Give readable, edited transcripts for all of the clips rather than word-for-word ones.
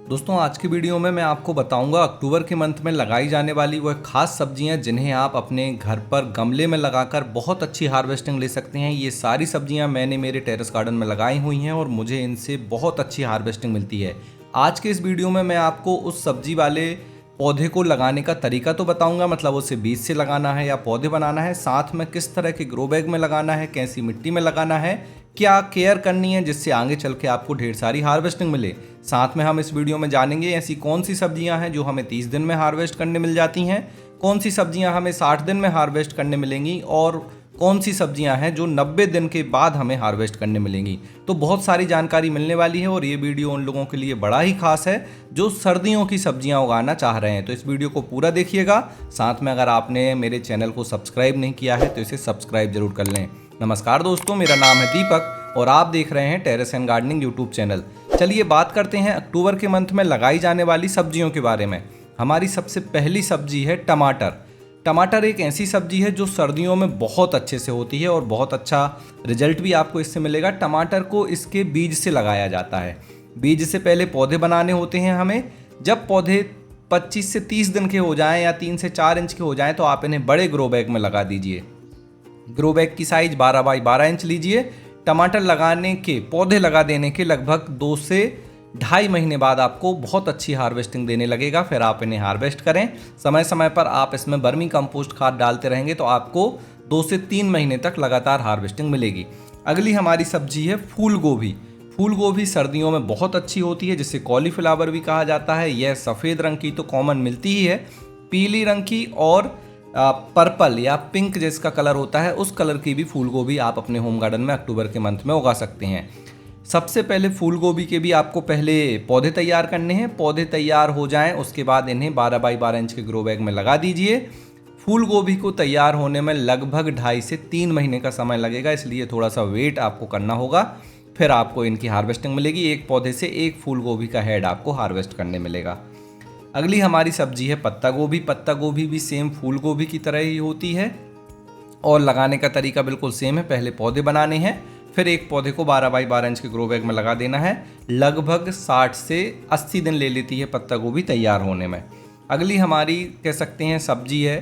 दोस्तों आज की वीडियो में मैं आपको बताऊंगा अक्टूबर के मंथ में लगाई जाने वाली वह खास सब्जियां जिन्हें आप अपने घर पर गमले में लगाकर बहुत अच्छी हार्वेस्टिंग ले सकते हैं। ये सारी सब्जियां मैंने मेरे टेरेस गार्डन में लगाई हुई हैं और मुझे इनसे बहुत अच्छी हार्वेस्टिंग मिलती है। आज के इस वीडियो में मैं आपको उस सब्जी वाले पौधे को लगाने का तरीका तो बताऊंगा, मतलब उसे बीज से लगाना है या पौधे बनाना है, साथ में किस तरह के ग्रो बैग में लगाना है, कैसी मिट्टी में लगाना है, क्या केयर करनी है जिससे आगे चल के आपको ढेर सारी हार्वेस्टिंग मिले। साथ में हम इस वीडियो में जानेंगे ऐसी कौन सी सब्जियां हैं जो हमें 30 दिन में हार्वेस्ट करने मिल जाती हैं, कौन सी सब्जियां हमें 60 दिन में हार्वेस्ट करने मिलेंगी और कौन सी सब्जियां हैं जो 90 दिन के बाद हमें हार्वेस्ट करने मिलेंगी। तो बहुत सारी जानकारी मिलने वाली है और ये वीडियो उन लोगों के लिए बड़ा ही खास है जो सर्दियों की सब्जियां उगाना चाह रहे हैं। तो इस वीडियो को पूरा देखिएगा। साथ में अगर आपने मेरे चैनल को सब्सक्राइब नहीं किया है तो इसे सब्सक्राइब जरूर कर लें। नमस्कार दोस्तों, मेरा नाम है दीपक और आप देख रहे हैं terrace and gardening YouTube channel. चलिए बात करते हैं अक्टूबर के मंथ में लगाई जाने वाली सब्जियों के बारे में। हमारी सबसे पहली सब्जी है टमाटर। टमाटर एक ऐसी सब्जी है जो सर्दियों में बहुत अच्छे से होती है और बहुत अच्छा रिजल्ट भी आपको इससे मिलेगा। टमाटर को इसके बीज से लगाया जाता है। बीज से पहले पौधे बनाने होते हैं हमें। जब पौधे 25 से 30 दिन के हो जाएं या 3 से 4 इंच के हो जाएं तो आप इन्हें बड़े ग्रो बैग में लगा दीजिए। ग्रो बैग की साइज 12 बाई 12 इंच लीजिए। टमाटर लगाने के पौधे लगा देने के लगभग 2 से ढाई महीने बाद आपको बहुत अच्छी हार्वेस्टिंग देने लगेगा। फिर आप इन्हें हार्वेस्ट करें। समय समय पर आप इसमें वर्मी कंपोस्ट खाद डालते रहेंगे तो आपको 2 से 3 महीने तक लगातार हार्वेस्टिंग मिलेगी। अगली हमारी सब्जी है फूल गोभी। फूल गोभी सर्दियों में बहुत अच्छी होती है, जिसे कॉलीफ्लावर भी कहा जाता है। यह सफ़ेद रंग की तो कॉमन मिलती ही है, पीली रंग की और पर्पल या पिंक जिसका कलर होता है उस कलर की भी फूल गोभी आप अपने होम गार्डन में अक्टूबर के मंथ में उगा सकते हैं। सबसे पहले फूल गोभी के भी आपको पहले पौधे तैयार करने हैं। पौधे तैयार हो जाएं उसके बाद इन्हें 12 बाई 12 इंच के ग्रो बैग में लगा दीजिए। फूल गोभी को तैयार होने में लगभग 2.5 से 3 महीने का समय लगेगा, इसलिए थोड़ा सा वेट आपको करना होगा। फिर आपको इनकी हार्वेस्टिंग मिलेगी। एक पौधे से एक फूल गोभी का हेड आपको हार्वेस्ट करने मिलेगा। अगली हमारी सब्जी है पत्ता गोभी। पत्ता गोभी भी सेम फूल गोभी की तरह ही होती है और लगाने का तरीका बिल्कुल सेम है। पहले पौधे बनाने हैं, फिर एक पौधे को 12 बाई 12 इंच के ग्रो बैग में लगा देना है। लगभग 60 से 80 दिन ले लेती है पत्ता गोभी तैयार होने में। अगली हमारी कह सकते हैं सब्जी है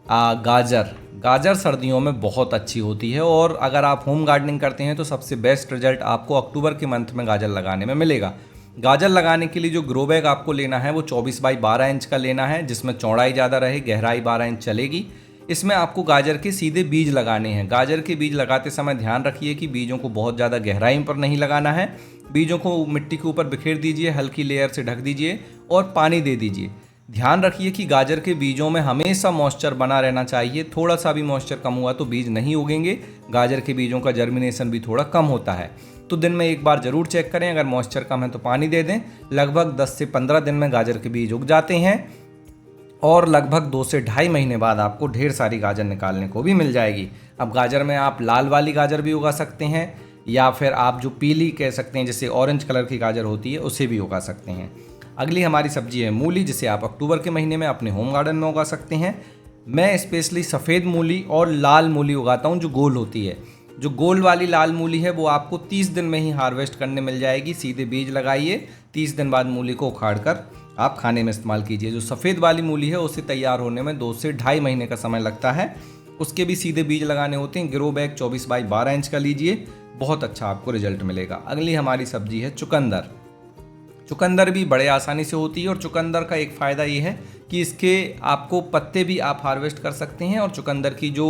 गाजर। गाजर सर्दियों में बहुत अच्छी होती है और अगर आप होम गार्डनिंग करते हैं तो सबसे बेस्ट रिजल्ट आपको अक्टूबर के मंथ में गाजर लगाने में मिलेगा। गाजर लगाने के लिए जो ग्रो बैग आपको लेना है वो 24 बाई 12 इंच का लेना है, जिसमें चौड़ाई ज़्यादा रहे, गहराई 12 इंच चलेगी। इसमें आपको गाजर के सीधे बीज लगाने हैं। गाजर के बीज लगाते समय ध्यान रखिए कि बीजों को बहुत ज़्यादा गहराई पर नहीं लगाना है। बीजों को मिट्टी के ऊपर बिखेर दीजिए, हल्की लेयर से ढक दीजिए और पानी दे दीजिए। ध्यान रखिए कि गाजर के बीजों में हमेशा मॉइस्चर बना रहना चाहिए। थोड़ा सा भी मॉइस्चर कम हुआ तो बीज नहीं उगेंगे। गाजर के बीजों का जर्मिनेशन भी थोड़ा कम होता है, तो दिन में एक बार ज़रूर चेक करें। अगर मॉइस्चर कम है तो पानी दे दें। लगभग 10 से 15 दिन में गाजर के बीज उग जाते हैं और लगभग 2 से ढाई महीने बाद आपको ढेर सारी गाजर निकालने को भी मिल जाएगी। अब गाजर में आप लाल वाली गाजर भी उगा सकते हैं या फिर आप जो पीली कह सकते हैं जैसे ऑरेंज कलर की गाजर होती है उसे भी उगा सकते हैं। अगली हमारी सब्जी है मूली, जिसे आप अक्टूबर के महीने में अपने होम गार्डन में उगा सकते हैं। मैं स्पेशली सफ़ेद मूली और लाल मूली उगाता हूँ जो गोल होती है। जो गोल वाली लाल मूली है वो आपको 30 दिन में ही हार्वेस्ट करने मिल जाएगी। सीधे बीज लगाइए, 30 दिन बाद मूली को उखाड़ कर आप खाने में इस्तेमाल कीजिए। जो सफ़ेद वाली मूली है उसे तैयार होने में 2 से ढाई महीने का समय लगता है। उसके भी सीधे बीज लगाने होते हैं। ग्रो बैग 24 बाई 12 इंच का लीजिए, बहुत अच्छा आपको रिजल्ट मिलेगा। अगली हमारी सब्जी है चुकंदर। चुकंदर भी बड़े आसानी से होती है और चुकंदर का एक फ़ायदा ये है कि इसके आपको पत्ते भी आप हार्वेस्ट कर सकते हैं और चुकंदर की जो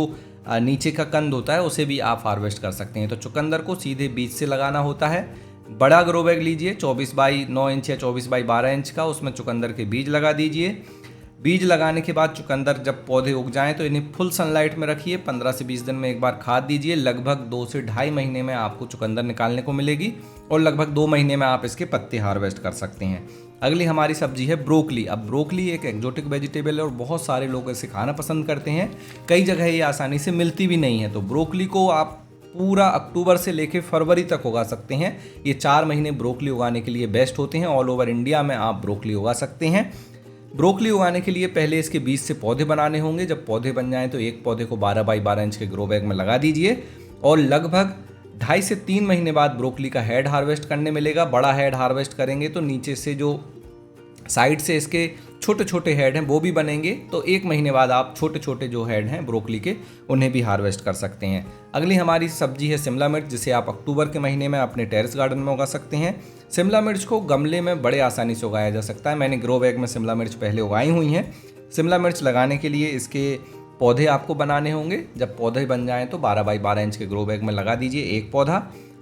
नीचे का कंद होता है उसे भी आप हार्वेस्ट कर सकते हैं। तो चुकंदर को सीधे बीज से लगाना होता है। बड़ा ग्रो बैग लीजिए 24 बाई 9 इंच या 24 बाई 12 इंच का, उसमें चुकंदर के बीज लगा दीजिए। बीज लगाने के बाद चुकंदर जब पौधे उग जाएं तो इन्हें फुल सनलाइट में रखिए। 15 से 20 दिन में एक बार खाद दीजिए। लगभग 2 से ढाई महीने में आपको चुकंदर निकालने को मिलेगी और लगभग 2 महीने में आप इसके पत्ते हार्वेस्ट कर सकते हैं। अगली हमारी सब्जी है ब्रोकली। अब ब्रोकली एक एक्जोटिक वेजिटेबल है और बहुत सारे लोग इसे खाना पसंद करते हैं। कई जगह ये आसानी से मिलती भी नहीं है, तो ब्रोकली को आप पूरा अक्टूबर से लेकर फरवरी तक उगा सकते हैं। ये 4 महीने ब्रोकली उगाने के लिए बेस्ट होते हैं। ऑल ओवर इंडिया में आप ब्रोकली उगा सकते हैं। ब्रोकली उगाने के लिए पहले इसके बीज से पौधे बनाने होंगे। जब पौधे बन जाएं तो एक पौधे को 12 बाई 12 इंच के ग्रो बैग में लगा दीजिए और लगभग 2.5 से 3 महीने बाद ब्रोकली का हेड हार्वेस्ट करने मिलेगा। बड़ा हेड हार्वेस्ट करेंगे तो नीचे से जो साइड से इसके छोटे छोटे हेड हैं वो भी बनेंगे, तो 1 महीने बाद आप छोटे छोटे जो हेड हैं ब्रोकली के उन्हें भी हार्वेस्ट कर सकते हैं। अगली हमारी सब्जी है शिमला मिर्च, जिसे आप अक्टूबर के महीने में अपने टेरेस गार्डन में उगा सकते हैं। शिमला मिर्च को गमले में बड़े आसानी से उगाया जा सकता है। मैंने ग्रो बैग में शिमला मिर्च पहले उगाई हुई हैं। शिमला मिर्च लगाने के लिए इसके पौधे आपको बनाने होंगे। जब पौधे बन जाएँ तो 12 बाई 12 इंच के ग्रो बैग में लगा दीजिए एक पौधा।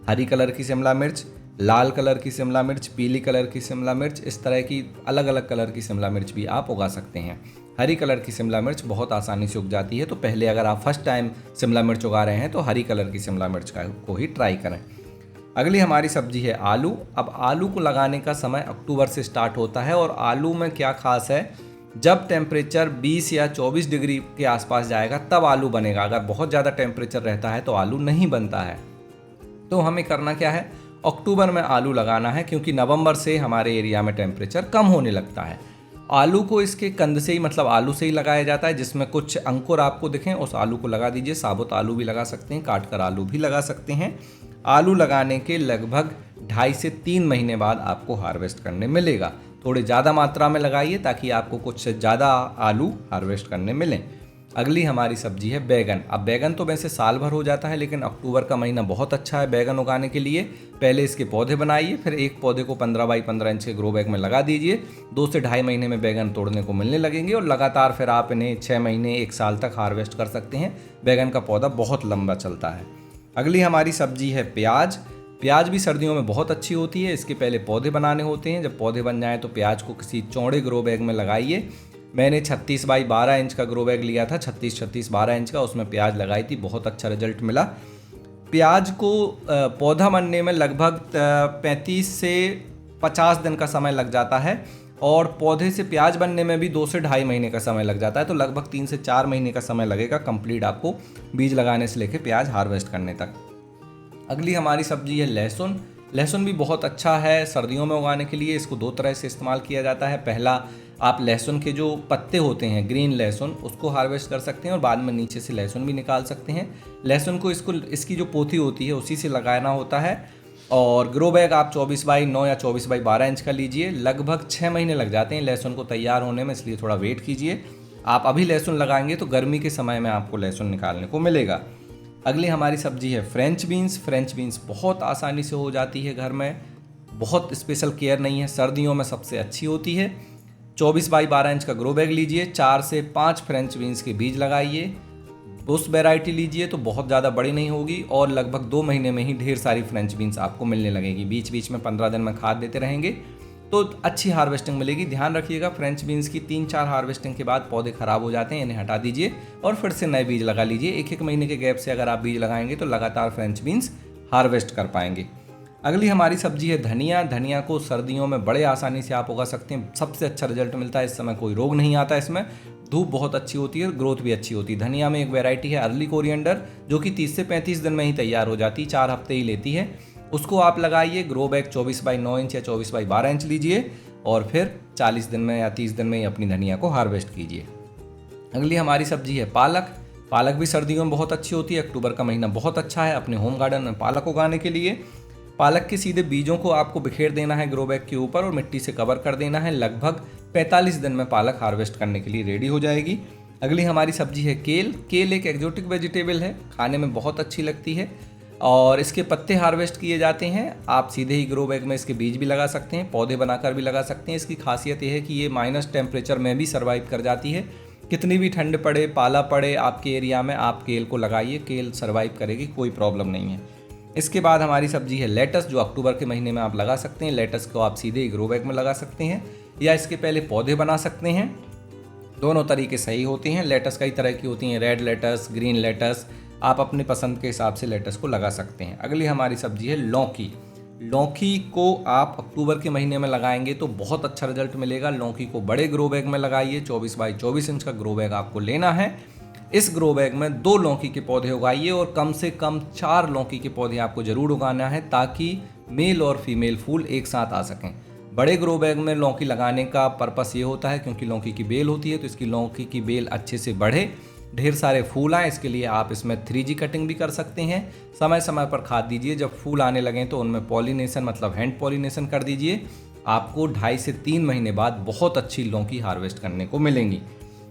हरी कलर की शिमला मिर्च, लाल कलर की शिमला मिर्च, पीली कलर की शिमला मिर्च, इस तरह की अलग अलग कलर की शिमला मिर्च भी आप उगा सकते हैं। हरी कलर की शिमला मिर्च बहुत आसानी से उग जाती है, तो पहले अगर आप फर्स्ट टाइम शिमला मिर्च उगा रहे हैं तो हरी कलर की शिमला मिर्च को ही ट्राई करें। अगली हमारी सब्जी है आलू। अब आलू को लगाने का समय अक्टूबर से स्टार्ट होता है, और आलू में क्या खास है, जब टेम्परेचर 20 या 24 डिग्री के आसपास जाएगा तब आलू बनेगा। अगर बहुत ज़्यादा टेम्परेचर रहता है तो आलू नहीं बनता है। तो हमें करना क्या है, अक्टूबर में आलू लगाना है, क्योंकि नवंबर से हमारे एरिया में टेम्परेचर कम होने लगता है। आलू को इसके कंद से ही, मतलब आलू से ही लगाया जाता है, जिसमें कुछ अंकुर आपको दिखें उस आलू को लगा दीजिए। साबुत आलू भी लगा सकते हैं, काट कर आलू भी लगा सकते हैं। आलू लगाने के लगभग 2.5 से 3 महीने बाद आपको हार्वेस्ट करने मिलेगा। थोड़े ज़्यादा मात्रा में लगाइए ताकि आपको कुछ ज़्यादा आलू हार्वेस्ट करने मिलें। अगली हमारी सब्जी है बैगन। अब बैगन तो वैसे साल भर हो जाता है, लेकिन अक्टूबर का महीना बहुत अच्छा है बैगन उगाने के लिए। पहले इसके पौधे बनाइए, फिर एक पौधे को 15 बाई 15 इंच के ग्रो बैग में लगा दीजिए। 2 से 2.5 महीने में बैगन तोड़ने को मिलने लगेंगे, और लगातार फिर आप इन्हें 6 महीने 1 साल तक हार्वेस्ट कर सकते हैं। बैगन का पौधा बहुत लंबा चलता है। अगली हमारी सब्जी है प्याज। प्याज भी सर्दियों में बहुत अच्छी होती है। इसके पहले पौधे बनाने होते हैं। जब पौधे बन जाएँ तो प्याज को किसी चौड़े ग्रो बैग में लगाइए। मैंने 36 बाई 12 इंच का ग्रो बैग लिया था, 36-36-12 इंच का, उसमें प्याज लगाई थी, बहुत अच्छा रिजल्ट मिला। प्याज को पौधा बनने में लगभग 35 से 50 दिन का समय लग जाता है, और पौधे से प्याज बनने में भी 2 से 2.5 महीने का समय लग जाता है। तो लगभग 3 से 4 महीने का समय लगेगा कंप्लीट आपको बीज लगाने से लेकर प्याज हार्वेस्ट करने तक। अगली हमारी सब्जी है लहसुन। लहसुन भी बहुत अच्छा है सर्दियों में उगाने के लिए। इसको 2 तरह से इस्तेमाल किया जाता है। पहला, आप लहसुन के जो पत्ते होते हैं, ग्रीन लहसुन, उसको हार्वेस्ट कर सकते हैं, और बाद में नीचे से लहसुन भी निकाल सकते हैं। लहसुन को इसकी जो पोथी होती है उसी से लगाना होता है। और ग्रो बैग आप 24 बाई 9 या 24 बाई 12 इंच का लीजिए। लगभग 6 महीने लग जाते हैं लहसुन को तैयार होने में, इसलिए थोड़ा वेट कीजिए। आप अभी लहसुन लगाएंगे तो गर्मी के समय में आपको लहसुन निकालने को मिलेगा। अगली हमारी सब्जी है फ्रेंच बीन्स। फ्रेंच बीन्स बहुत आसानी से हो जाती है घर में, बहुत स्पेशल केयर नहीं है, सर्दियों में सबसे अच्छी होती है। 24 बाई 12 इंच का ग्रो बैग लीजिए, 4 से 5 फ्रेंच बीन्स के बीज लगाइए। उस वैरायटी लीजिए तो बहुत ज़्यादा बड़ी नहीं होगी, और लगभग 2 महीने में ही ढेर सारी फ्रेंच बीन्स आपको मिलने लगेगी। बीच बीच में 15 दिन में खाद देते रहेंगे तो अच्छी हार्वेस्टिंग मिलेगी। ध्यान रखिएगा, फ्रेंच बीन्स की 3-4 हार्वेस्टिंग के बाद पौधे खराब हो जाते हैं, इन्हें हटा दीजिए और फिर से नए बीज लगा लीजिए। 1-1 महीने के गैप से अगर आप बीज लगाएंगे तो लगातार फ्रेंच बीन्स हार्वेस्ट कर पाएंगे। अगली हमारी सब्जी है धनिया। धनिया को सर्दियों में बड़े आसानी से आप उगा सकते हैं, सबसे अच्छा रिजल्ट मिलता है। इस समय कोई रोग नहीं आता, इसमें धूप बहुत अच्छी होती है, ग्रोथ भी अच्छी होती है। धनिया में एक वैरायटी है अर्ली कोरिएंडर, जो कि 30 से 35 दिन में ही तैयार हो जाती है, 4 हफ्ते ही लेती है। उसको आप लगाइए। ग्रो बैग 24 बाई 9 इंच या 24 बाई 12 इंच लीजिए, और फिर 40 दिन में या 30 दिन में ही अपनी धनिया को हार्वेस्ट कीजिए। अगली हमारी सब्जी है पालक। पालक भी सर्दियों में बहुत अच्छी होती है। अक्टूबर का महीना बहुत अच्छा है अपने होम गार्डन में पालक उगाने के लिए। पालक के सीधे बीजों को आपको बिखेर देना है ग्रो बैग के ऊपर और मिट्टी से कवर कर देना है। लगभग 45 दिन में पालक हार्वेस्ट करने के लिए रेडी हो जाएगी। अगली हमारी सब्जी है केल। केल एक एक्जोटिक वेजिटेबल है, खाने में बहुत अच्छी लगती है, और इसके पत्ते हार्वेस्ट किए जाते हैं। आप सीधे ही ग्रो बैग में इसके बीज भी लगा सकते हैं, पौधे बनाकर भी लगा सकते हैं। इसकी खासियत यह है कि ये माइनस टेम्परेचर में भी सर्वाइव कर जाती है। कितनी भी ठंड पड़े, पाला पड़े आपके एरिया में, आप केल को लगाइए, केल सर्वाइव करेगी, कोई प्रॉब्लम नहीं है। इसके बाद हमारी सब्जी है लेटस, जो अक्टूबर के महीने में आप लगा सकते हैं। लेटस को आप सीधे ही ग्रो बैग में लगा सकते हैं या इसके पहले पौधे बना सकते हैं। दोनों तरीके सही होते हैं। लेटस कई तरह की होती हैं, रेड लेटस, ग्रीन लेटस, आप अपनी पसंद के हिसाब से लेटस को लगा सकते हैं। अगली हमारी सब्जी है लौकी। लौकी को आप अक्टूबर के महीने में लगाएंगे तो बहुत अच्छा रिजल्ट मिलेगा। लौकी को बड़े ग्रो बैग में लगाइए, 24 बाई 24 इंच का ग्रो बैग आपको लेना है। इस ग्रो बैग में 2 लौकी के पौधे उगाइए, और कम से कम 4 लौकी के पौधे आपको ज़रूर उगाना है, ताकि मेल और फीमेल फूल एक साथ आ सकें। बड़े ग्रो बैग में लौकी लगाने का पर्पस ये होता है क्योंकि लौकी की बेल होती है, तो इसकी लौकी की बेल अच्छे से बढ़े, ढेर सारे फूल आए। इसके लिए आप इसमें 3G कटिंग भी कर सकते हैं। समय समय पर खाद दीजिए। जब फूल आने लगें तो उनमें पॉलिनेशन मतलब हैंड पॉलिनेशन कर दीजिए। आपको 2.5 से 3 महीने बाद बहुत अच्छी लौकी हार्वेस्ट करने को मिलेंगी।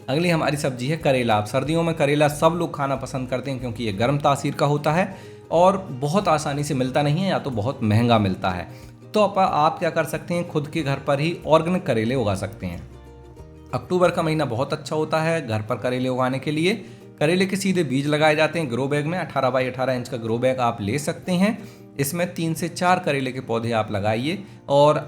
अगली हमारी सब्जी है करेला। आप सर्दियों में करेला सब लोग खाना पसंद करते हैं क्योंकि ये गर्म तासीर का होता है और बहुत आसानी से मिलता नहीं है या तो बहुत महंगा मिलता है। तो आप क्या कर सकते हैं, खुद के घर पर ही ऑर्गेनिक करेले उगा सकते हैं। अक्टूबर का महीना बहुत अच्छा होता है घर पर करेले उगाने के लिए। करेले के सीधे बीज लगाए जाते हैं ग्रो बैग में। 18 बाई 18 इंच का ग्रो बैग आप ले सकते हैं। इसमें 3 से 4 करेले के पौधे आप लगाइए और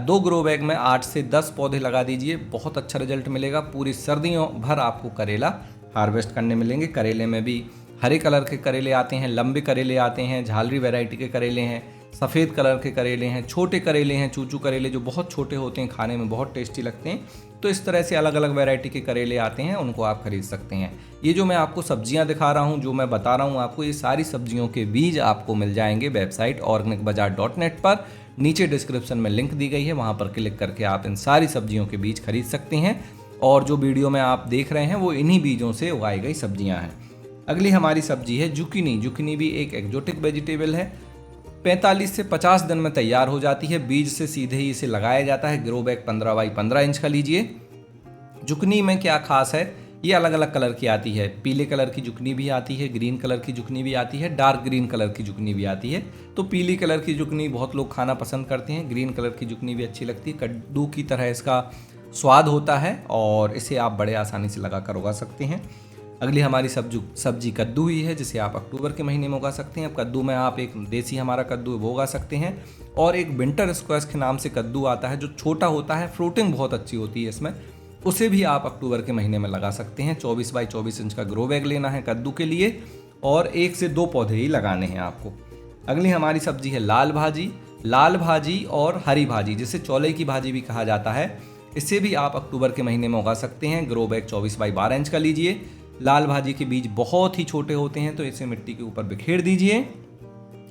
2 ग्रो बैग में 8 से 10 पौधे लगा दीजिए। बहुत अच्छा रिजल्ट मिलेगा। पूरी सर्दियों भर आपको करेला हार्वेस्ट करने मिलेंगे। करेले में भी हरे कलर के करेले आते हैं, लंबे करेले आते हैं, झालरी वैरायटी के करेले हैं, सफ़ेद कलर के करेले हैं, छोटे करेले हैं, चूचू करेले जो बहुत छोटे होते हैं, खाने में बहुत टेस्टी लगते हैं। तो इस तरह से अलग अलग वैरायटी के करेले आते हैं, उनको आप खरीद सकते हैं। ये जो मैं आपको सब्जियां दिखा रहा हूं, जो मैं बता रहा हूं आपको, ये सारी सब्जियों के बीज आपको मिल जाएंगे वेबसाइट organicbazaar.net पर। नीचे डिस्क्रिप्शन में लिंक दी गई है, वहाँ पर क्लिक करके आप इन सारी सब्जियों के बीज खरीद सकते हैं। और जो वीडियो में आप देख रहे हैं वो इन्हीं बीजों से उगाई गई सब्जियाँ हैं। अगली हमारी सब्जी है जुकीनी। जुकीनी भी एक एक्जोटिक वेजिटेबल है। 45 से 50 दिन में तैयार हो जाती है। बीज से सीधे ही इसे लगाया जाता है। ग्रो बैग 15 बाई 15 इंच का लीजिए। जुकनी में क्या खास है, ये अलग अलग कलर की आती है। पीले कलर की जुकनी भी आती है, ग्रीन कलर की जुकनी भी आती है, डार्क ग्रीन कलर की जुकनी भी आती है। तो पीली कलर की जुकनी बहुत लोग खाना पसंद करते हैं, ग्रीन कलर की जुकनी भी अच्छी लगती है। कद्दू की तरह इसका स्वाद होता है और इसे आप बड़े आसानी से लगा कर उगा सकते हैं। अगली हमारी सब्जी कद्दू ही है, जिसे आप अक्टूबर के महीने में उगा सकते हैं। अब कद्दू में आप एक देसी हमारा कद्दू वो उगा सकते हैं और एक विंटर स्क्वैश के नाम से कद्दू आता है जो छोटा होता है, फ्रूटिंग बहुत अच्छी होती है इसमें। उसे भी आप अक्टूबर के महीने में लगा सकते हैं। 24 बाई 24 इंच का ग्रो बैग लेना है कद्दू के लिए और 1 से 2 पौधे ही लगाने हैं आपको। अगली हमारी सब्जी है लाल भाजी। लाल भाजी और हरी भाजी, जिसे चौले की भाजी भी कहा जाता है, इसे भी आप अक्टूबर के महीने में उगा सकते हैं। ग्रो बैग 24 बाई 12 इंच का लीजिए। लाल भाजी के बीज बहुत ही छोटे होते हैं, तो इसे मिट्टी के ऊपर बिखेर दीजिए,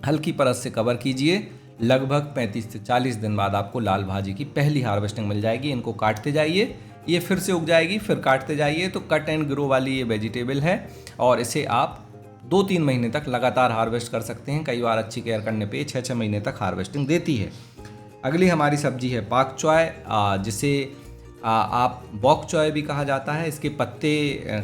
हल्की परत से कवर कीजिए। लगभग 35 से 40 दिन बाद आपको लाल भाजी की पहली हार्वेस्टिंग मिल जाएगी। इनको काटते जाइए, ये फिर से उग जाएगी, फिर काटते जाइए। तो कट एंड ग्रो वाली ये वेजिटेबल है और इसे आप 2-3 महीने तक लगातार हार्वेस्ट कर सकते हैं। कई बार अच्छी केयर करने पे 6-6 महीने तक हार्वेस्टिंग देती है। अगली हमारी सब्जी है पाक चॉय, जिसे आप बॉक चॉय भी कहा जाता है। इसके पत्ते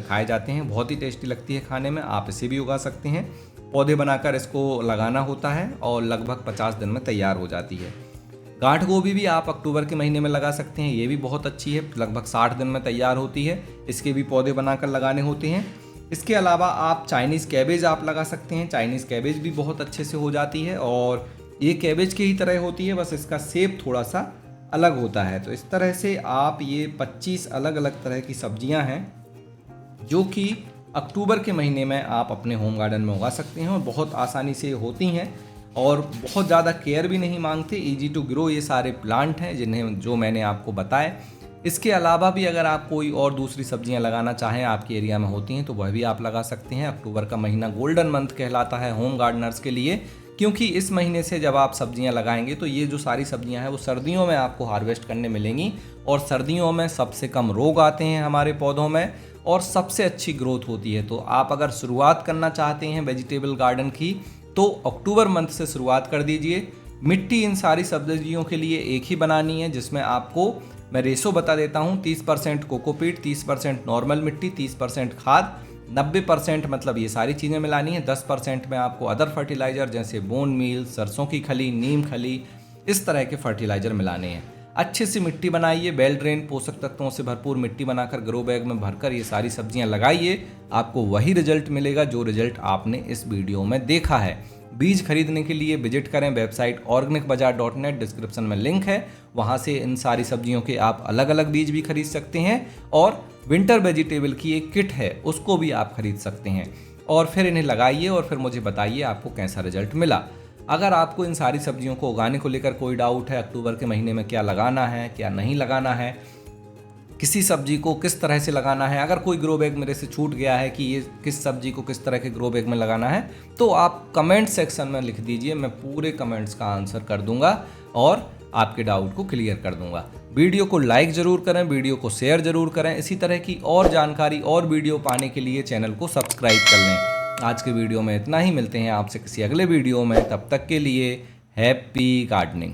खाए जाते हैं, बहुत ही टेस्टी लगती है खाने में। आप इसे भी उगा सकते हैं। पौधे बनाकर इसको लगाना होता है और लगभग 50 दिन में तैयार हो जाती है। गांठ गोभी भी आप अक्टूबर के महीने में लगा सकते हैं, ये भी बहुत अच्छी है, लगभग 60 दिन में तैयार होती है। इसके भी पौधे बनाकर लगाने होते हैं। इसके अलावा आप चाइनीज़ कैबेज आप लगा सकते हैं। चाइनीज़ कैबेज भी बहुत अच्छे से हो जाती है और ये कैबेज की ही तरह होती है, बस इसका शेप थोड़ा सा अलग होता है। तो इस तरह से आप ये 25 अलग अलग तरह की सब्जियां हैं जो कि अक्टूबर के महीने में आप अपने होम गार्डन में उगा सकते हैं और बहुत आसानी से होती हैं और बहुत ज़्यादा केयर भी नहीं मांगते। ईजी टू ग्रो ये सारे प्लांट हैं जो मैंने आपको बताए। इसके अलावा भी अगर आप कोई और दूसरी सब्जियां लगाना चाहें, आपके एरिया में होती हैं, तो वह भी आप लगा सकते हैं। अक्टूबर का महीना गोल्डन मंथ कहलाता है होम गार्डनर्स के लिए, क्योंकि इस महीने से जब आप सब्जियां लगाएंगे तो ये जो सारी सब्जियां हैं वो सर्दियों में आपको हार्वेस्ट करने मिलेंगी। और सर्दियों में सबसे कम रोग आते हैं हमारे पौधों में और सबसे अच्छी ग्रोथ होती है। तो आप अगर शुरुआत करना चाहते हैं वेजिटेबल गार्डन की, तो अक्टूबर मंथ से शुरुआत कर दीजिए। मिट्टी इन सारी सब्जियों के लिए एक ही बनानी है, जिसमें आपको मैं रेशो बता देता हूँ। 30% कोकोपीट, 30% नॉर्मल मिट्टी, 30% खाद, 90% मतलब ये सारी चीज़ें मिलानी है। 10% में आपको अदर फर्टिलाइज़र जैसे बोन मील, सरसों की खली, नीम खली, इस तरह के फर्टिलाइज़र मिलाने हैं। अच्छे से मिट्टी बनाइए, वेल ड्रेन पोषक तत्वों से भरपूर मिट्टी बनाकर ग्रो बैग में भरकर ये सारी सब्जियां लगाइए। आपको वही रिजल्ट मिलेगा जो रिजल्ट आपने इस वीडियो में देखा है। बीज खरीदने के लिए विजिट करें वेबसाइट organicbazaar.net, डिस्क्रिप्शन में लिंक है, वहाँ से इन सारी सब्जियों के आप अलग अलग बीज भी खरीद सकते हैं और विंटर वेजिटेबल की एक किट है उसको भी आप खरीद सकते हैं। और फिर इन्हें लगाइए और फिर मुझे बताइए आपको कैसा रिजल्ट मिला। अगर आपको इन सारी सब्जियों को उगाने को लेकर कोई डाउट है, अक्टूबर के महीने में क्या लगाना है क्या नहीं लगाना है, किसी सब्जी को किस तरह से लगाना है, अगर कोई ग्रो बैग मेरे से छूट गया है कि ये किस सब्जी को किस तरह के ग्रो बैग में लगाना है, तो आप कमेंट सेक्शन में लिख दीजिए। मैं पूरे कमेंट्स का आंसर कर दूंगा और आपके डाउट को क्लियर कर दूंगा। वीडियो को लाइक ज़रूर करें, वीडियो को शेयर ज़रूर करें। इसी तरह की और जानकारी और वीडियो पाने के लिए चैनल को सब्सक्राइब कर लें। आज के वीडियो में इतना ही, मिलते हैं आपसे किसी अगले वीडियो में। तब तक के लिए हैप्पी गार्डनिंग।